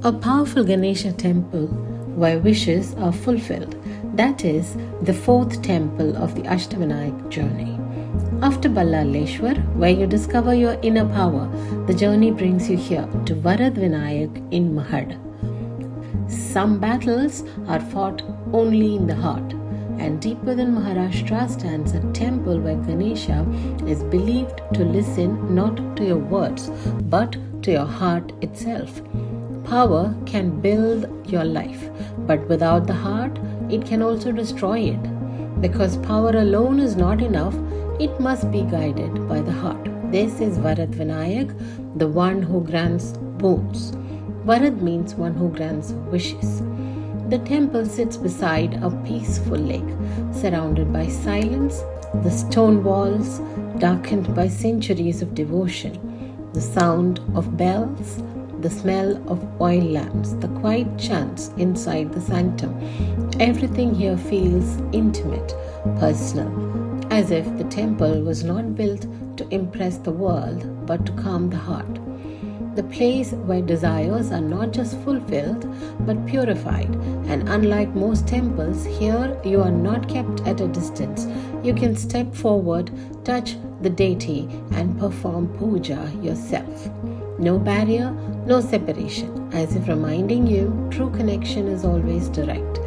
A powerful Ganesha temple where wishes are fulfilled. That is the fourth temple of the Ashtavinayaka journey. After Ballaleshwar, where you discover your inner power, the journey brings you here to Varadvinayak in Mahad. Some battles are fought only in the heart, and deeper than Maharashtra stands a temple where Ganesha is believed to listen not to your words but to your heart itself. Power can build your life, but without the heart, it can also destroy it. Because power alone is not enough, it must be guided by the heart. This is Varadvinayak, the one who grants boons. Varad means one who grants wishes. The temple sits beside a peaceful lake, surrounded by silence, the stone walls darkened by centuries of devotion, the sound of bells, the smell of oil lamps, the quiet chants inside the sanctum. Everything here feels intimate, personal, as if the temple was not built to impress the world but to calm the heart. The place where desires are not just fulfilled but purified, and unlike most temples, here you are not kept at a distance. You can step forward, touch the deity, and perform puja yourself. No barrier, no separation, as if reminding you true connection is always direct.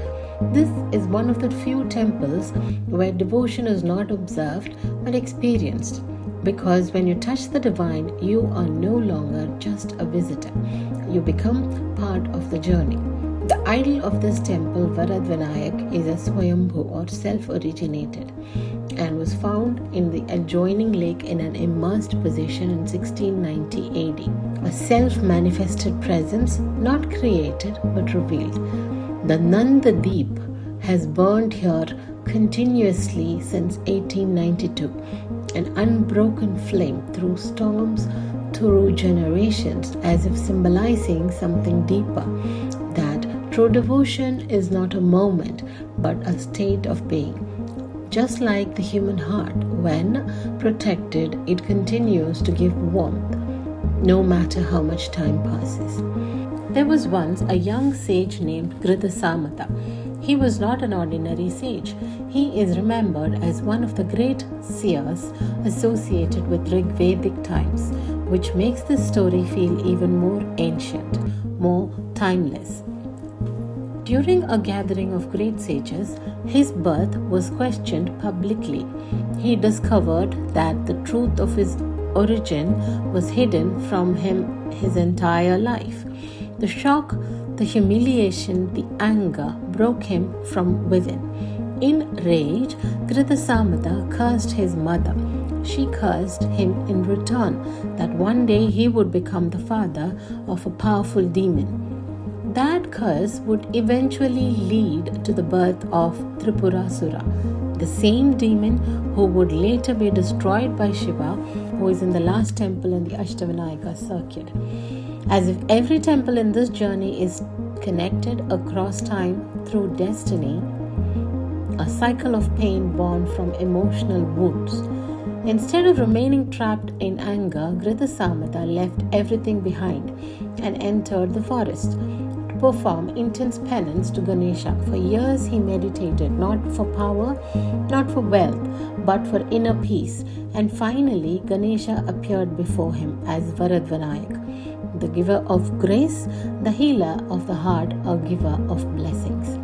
This is one of the few temples where devotion is not observed but experienced. Because when you touch the divine, you are no longer just a visitor. You become part of the journey. The idol of this temple, Varadvinayak, is a Swayambhu or self-originated and was found in the adjoining lake in an immersed position in 1690 AD. A self-manifested presence, not created but revealed. The Nanda Deep has burned here continuously since 1892. An unbroken flame through storms, through generations, as if symbolizing something deeper, that true devotion is not a moment but a state of being. Just like the human heart, when protected, it continues to give warmth, no matter how much time passes. There was once a young sage named Gritsamada. He was not an ordinary sage. He is remembered as one of the great seers associated with Rigvedic times, which makes this story feel even more ancient, more timeless. During a gathering of great sages, his birth was questioned publicly. He discovered that the truth of his origin was hidden from him his entire life. The shock, the humiliation, the anger broke him from within. In rage, Gritsamada cursed his mother. She cursed him in return that one day he would become the father of a powerful demon. That curse would eventually lead to the birth of Tripurasura, the same demon who would later be destroyed by Shiva, who is in the last temple in the Ashtavinayaka circuit. As if every temple in this journey is connected across time through destiny, a cycle of pain born from emotional wounds. Instead of remaining trapped in anger, Gritsamada left everything behind and entered the forest to perform intense penance to Ganesha. For years he meditated, not for power, not for wealth, but for inner peace. And finally, Ganesha appeared before him as Varadvinayak, the giver of grace, the healer of the heart, a giver of blessings.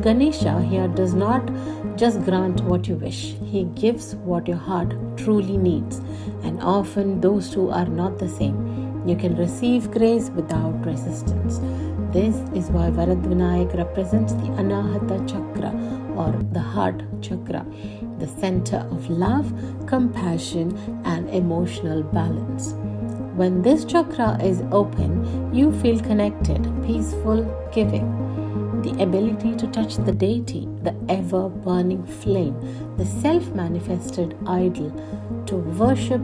Ganesha here does not just grant what you wish. He gives what your heart truly needs, and often those two are not the same. You can receive grace without resistance. This is why Varadvinayak represents the Anahata Chakra or the heart chakra, the center of love, compassion, and emotional balance. When this chakra is open, you feel connected, peaceful, giving. The ability to touch the deity, the ever-burning flame, the self-manifested idol. To worship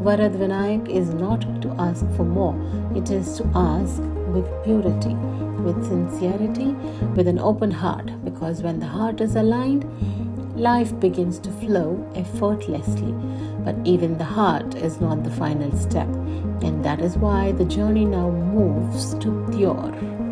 Varadvinayak is not to ask for more. It is to ask with purity, with sincerity, with an open heart. Because when the heart is aligned, life begins to flow effortlessly. But even the heart is not the final step, and that is why the journey now moves to Tyor.